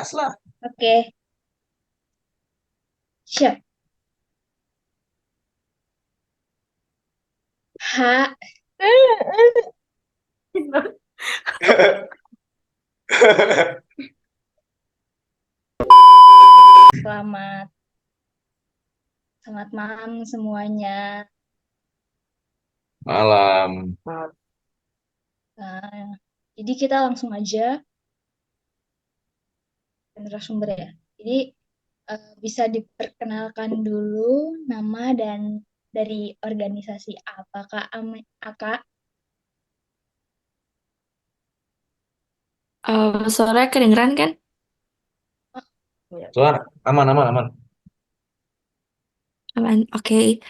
Gas lah. Oke, siap. Ha, selamat, selamat malam semuanya. Malam. Nah, jadi kita langsung aja ke narasumber ya. Jadi bisa diperkenalkan dulu nama dan dari organisasi apa Kak? Kak? Suaranya kedengeran kan? Oh, Suara aman, aman, aman. Aman. Oke.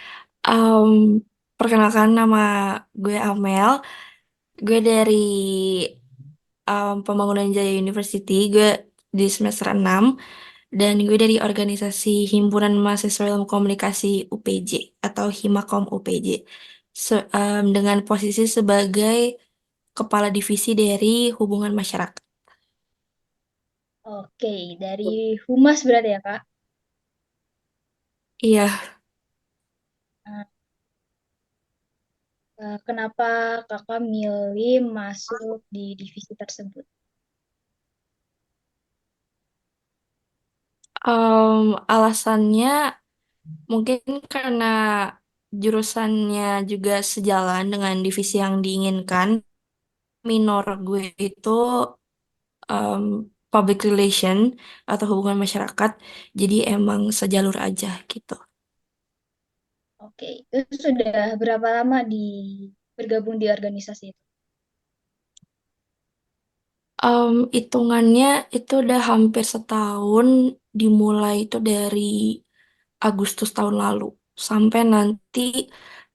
Em, Perkenalkan nama gue Amel. Gue dari Pembangunan Jaya University. Gue di semester 6. Dan gue dari organisasi Himpunan Mahasiswa Ilmu Komunikasi UPJ atau Himakom UPJ. Dengan posisi sebagai Kepala Divisi dari Hubungan Masyarakat. oke, dari Humas berarti ya Kak? Iya. Nah, kenapa Kakak milih masuk di divisi tersebut? Alasannya mungkin karena jurusannya juga sejalan dengan divisi yang diinginkan. Minor gue itu em, public relation atau hubungan masyarakat, jadi emang sejalur aja gitu. Oke, itu sudah berapa lama bergabung di organisasi itu? Hitungannya itu udah hampir setahun, dimulai itu dari Agustus tahun lalu sampai nanti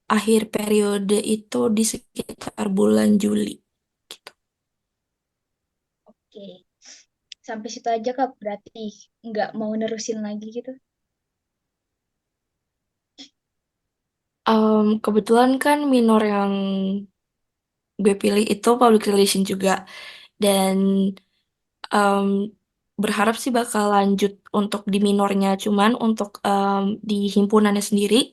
akhir periode itu di sekitar bulan Juli gitu. Oke, sampai situ aja Kak, berarti nggak mau nerusin lagi gitu? Kebetulan kan minor yang gue pilih itu public relation juga, dan em, berharap sih bakal lanjut untuk di minornya. Cuman untuk di himpunannya sendiri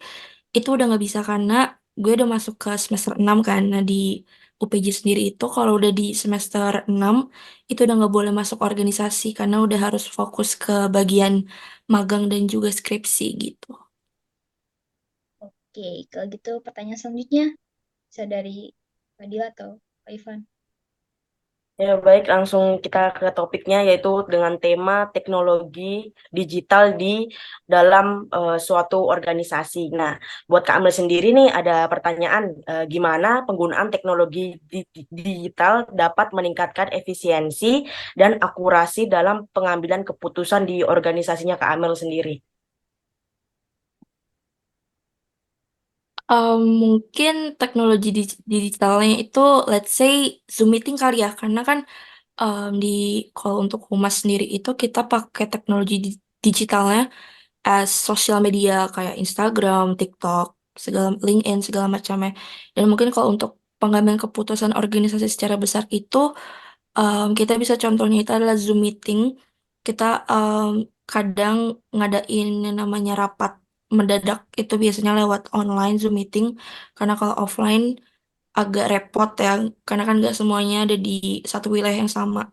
itu udah nggak bisa karena gue udah masuk ke semester 6 kan. Nah, di UPJ sendiri itu kalau udah di semester 6 itu udah nggak boleh masuk organisasi karena udah harus fokus ke bagian magang dan juga skripsi gitu. Oke, kalau gitu pertanyaan selanjutnya bisa dari Fadila atau Pak Ivan. Ya, baik, langsung kita ke topiknya yaitu dengan tema teknologi digital di dalam suatu organisasi. Nah, buat Kak Amel sendiri nih ada pertanyaan, gimana penggunaan teknologi digital dapat meningkatkan efisiensi dan akurasi dalam pengambilan keputusan di organisasinya Kak Amel sendiri? Mungkin teknologi digitalnya itu let's say Zoom meeting kali ya, karena kan di kalau untuk humas sendiri itu kita pakai teknologi digitalnya as sosial media kayak Instagram, TikTok, segala LinkedIn segala macamnya. Dan mungkin kalau untuk pengambilan keputusan organisasi secara besar itu kita bisa contohnya itu adalah Zoom meeting. Kita kadang ngadain yang namanya rapat mendadak itu biasanya lewat online Zoom meeting, karena kalau offline agak repot ya, karena kan nggak semuanya ada di satu wilayah yang sama.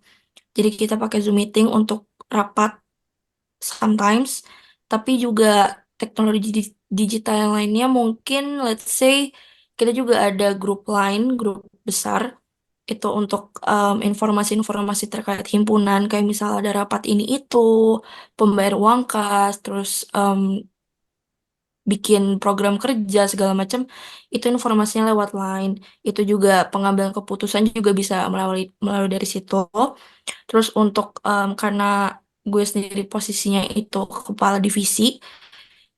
Jadi kita pakai Zoom meeting untuk rapat sometimes, tapi juga teknologi digital yang lainnya mungkin let's say kita juga ada grup lain, grup besar itu untuk informasi-informasi terkait himpunan kayak misal ada rapat ini itu, pembayar uang kas, terus bikin program kerja segala macam, itu informasinya lewat line. Itu juga pengambilan keputusan juga bisa melalui melalui dari situ. Terus untuk karena gue sendiri posisinya itu kepala divisi,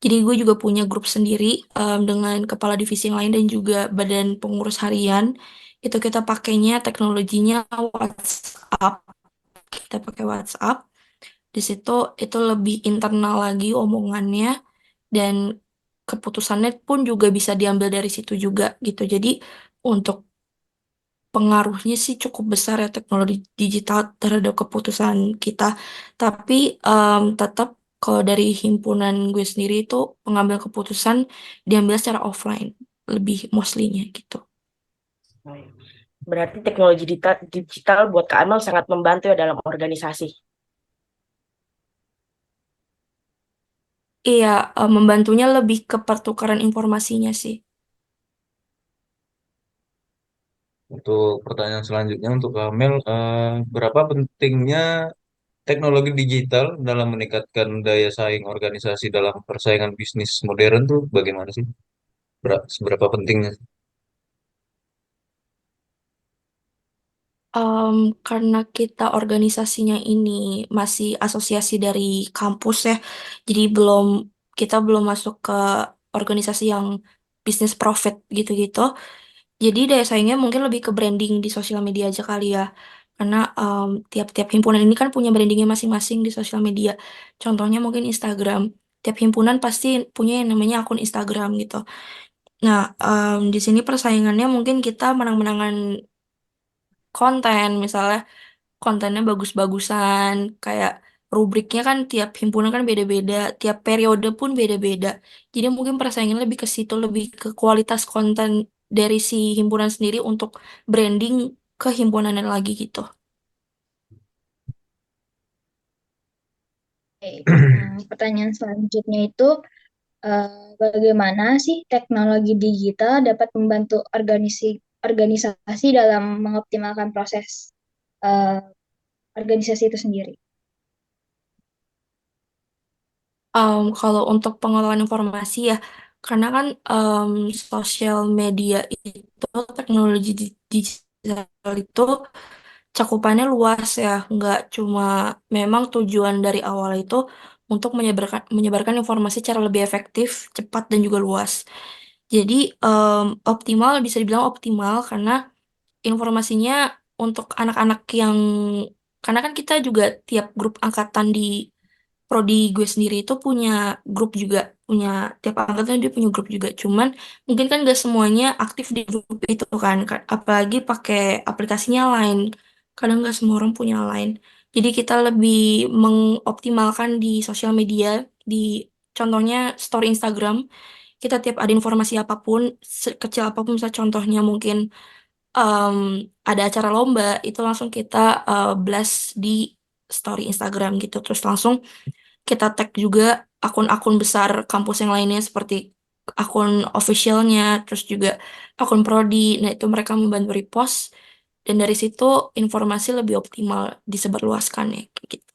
jadi gue juga punya grup sendiri dengan kepala divisi yang lain dan juga badan pengurus harian. Itu kita pakainya teknologinya WhatsApp. Kita pakai WhatsApp. Di situ itu lebih internal lagi omongannya, dan keputusannya pun juga bisa diambil dari situ juga gitu. Jadi untuk pengaruhnya sih cukup besar ya teknologi digital terhadap keputusan kita. Tapi tetap kalau dari himpunan gue sendiri itu pengambil keputusan diambil secara offline, lebih mostly-nya gitu. Baik. Berarti teknologi digital buat Kak Amel sangat membantu ya dalam organisasi. Iya, membantunya lebih ke pertukaran informasinya sih. Untuk pertanyaan selanjutnya untuk Kamel, berapa pentingnya teknologi digital dalam meningkatkan daya saing organisasi dalam persaingan bisnis modern tuh bagaimana sih? Seberapa pentingnya? Karena kita organisasinya ini masih asosiasi dari kampus ya, jadi kita belum masuk ke organisasi yang bisnis profit gitu-gitu. Jadi daya saingnya mungkin lebih ke branding di sosial media aja kali ya. Karena tiap-tiap himpunan ini kan punya brandingnya masing-masing di sosial media. Contohnya mungkin Instagram. Tiap himpunan pasti punya yang namanya akun Instagram gitu. Nah, di sini persaingannya mungkin kita menang-menangan konten, misalnya kontennya bagus-bagusan, kayak rubriknya kan tiap himpunan kan beda-beda, tiap periode pun beda-beda. Jadi mungkin persaingan lebih ke situ, lebih ke kualitas konten dari si himpunan sendiri untuk branding ke himpunannya lagi gitu. Oke. Pertanyaan selanjutnya itu bagaimana sih teknologi digital dapat membantu organisasi dalam mengoptimalkan proses eh, organisasi itu sendiri? Kalau untuk pengolahan informasi ya, karena kan sosial media itu teknologi digital itu cakupannya luas ya, nggak cuma memang tujuan dari awal itu untuk menyebarkan informasi secara lebih efektif, cepat dan juga luas. Jadi optimal bisa dibilang optimal karena informasinya untuk anak-anak yang karena kan kita juga tiap grup angkatan di prodi gue sendiri itu punya grup juga, punya tiap angkatan dia punya grup juga. Cuman mungkin kan gak semuanya aktif di grup itu kan, apalagi pakai aplikasinya lain. Kadang gak semua orang punya lain. Jadi kita lebih mengoptimalkan di sosial media, di contohnya story Instagram. Kita tiap ada informasi apapun, sekecil apapun, misalnya contohnya mungkin em, ada acara lomba, itu langsung kita blast di story Instagram gitu. Terus langsung kita tag juga akun-akun besar kampus yang lainnya seperti akun officialnya, terus juga akun prodi. Nah, itu mereka membantu repost dan dari situ informasi lebih optimal disebarluaskan ya kayak gitu.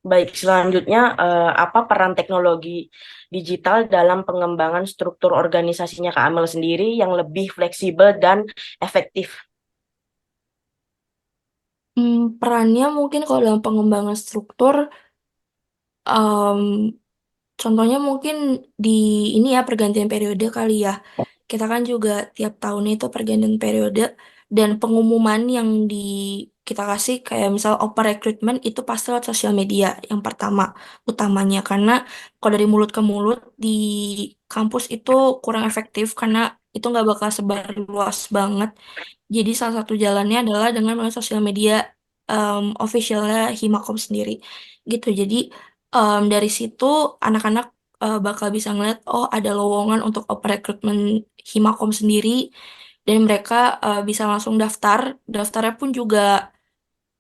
Baik, selanjutnya apa peran teknologi digital dalam pengembangan struktur organisasinya Kak Amel sendiri yang lebih fleksibel dan efektif? Perannya mungkin kalau dalam pengembangan struktur, em, contohnya mungkin di ini ya pergantian periode kali ya. Kita kan juga tiap tahunnya itu pergantian periode dan pengumuman yang kita kasih kayak misal open recruitment itu pasti lewat sosial media yang pertama utamanya karena kalau dari mulut ke mulut di kampus itu kurang efektif karena itu nggak bakal sebar luas banget. Jadi salah satu jalannya adalah dengan melalui sosial media officialnya Himakom sendiri gitu. Jadi dari situ anak-anak bakal bisa ngeliat oh ada lowongan untuk open recruitment Himakom sendiri dan mereka bisa langsung daftar. Daftarnya pun juga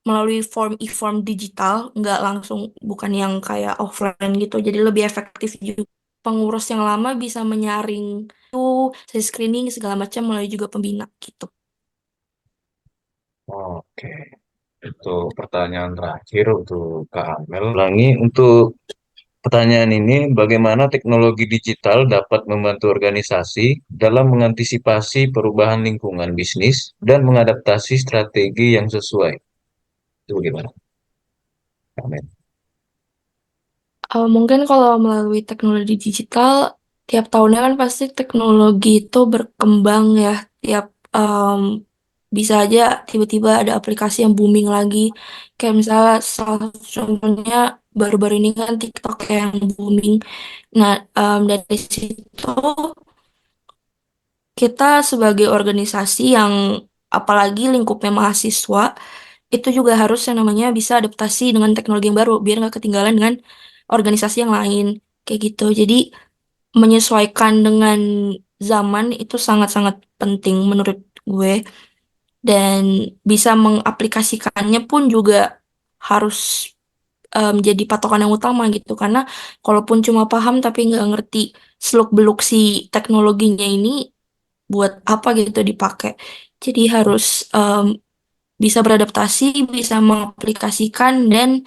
melalui form e-form digital, nggak langsung bukan yang kayak offline gitu. Jadi lebih efektif juga. Pengurus yang lama bisa menyaring itu, sesi screening segala macam melalui juga pembina gitu. Oke, untuk pertanyaan terakhir untuk Kak Amel. Ulangi untuk pertanyaan ini, bagaimana teknologi digital dapat membantu organisasi dalam mengantisipasi perubahan lingkungan bisnis dan mengadaptasi strategi yang sesuai? Itu bagaimana, Kak Amel? Mungkin kalau melalui teknologi digital, tiap tahunnya kan pasti teknologi itu berkembang ya. Tiap em, bisa aja tiba-tiba ada aplikasi yang booming lagi. Kayak misalnya salah satu contohnya baru-baru ini kan TikTok yang booming. Nah, dari situ kita sebagai organisasi yang apalagi lingkupnya mahasiswa itu juga harus yang namanya bisa adaptasi dengan teknologi yang baru biar nggak ketinggalan dengan organisasi yang lain kayak gitu. Jadi menyesuaikan dengan zaman itu sangat-sangat penting menurut gue dan bisa mengaplikasikannya pun juga harus jadi patokan yang utama gitu karena kalaupun cuma paham tapi nggak ngerti seluk-beluk si teknologinya ini buat apa gitu dipakai. Jadi harus bisa beradaptasi, bisa mengaplikasikan dan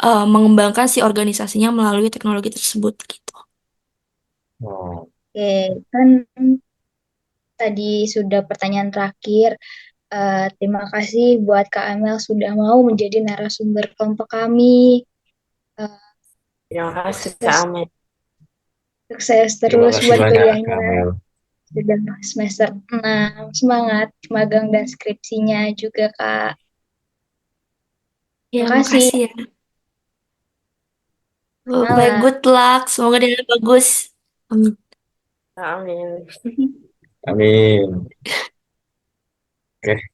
mengembangkan si organisasinya melalui teknologi tersebut gitu. Oh, Oke, kan tadi sudah pertanyaan terakhir. Terima kasih buat Kak Amel sudah mau menjadi narasumber kelompok kami. Eh, Terima kasih Kak sukses, Amel. sukses terima terus kasih buat banyak, Kak kuliahnya. Amel. Sudah semester 6. Semangat magang dan skripsinya juga, Kak. Ya, Terima kasih. makasih ya. Baik, Malam. good luck. Semoga dia bagus. Amin. Kak Amel. Amin. Oke.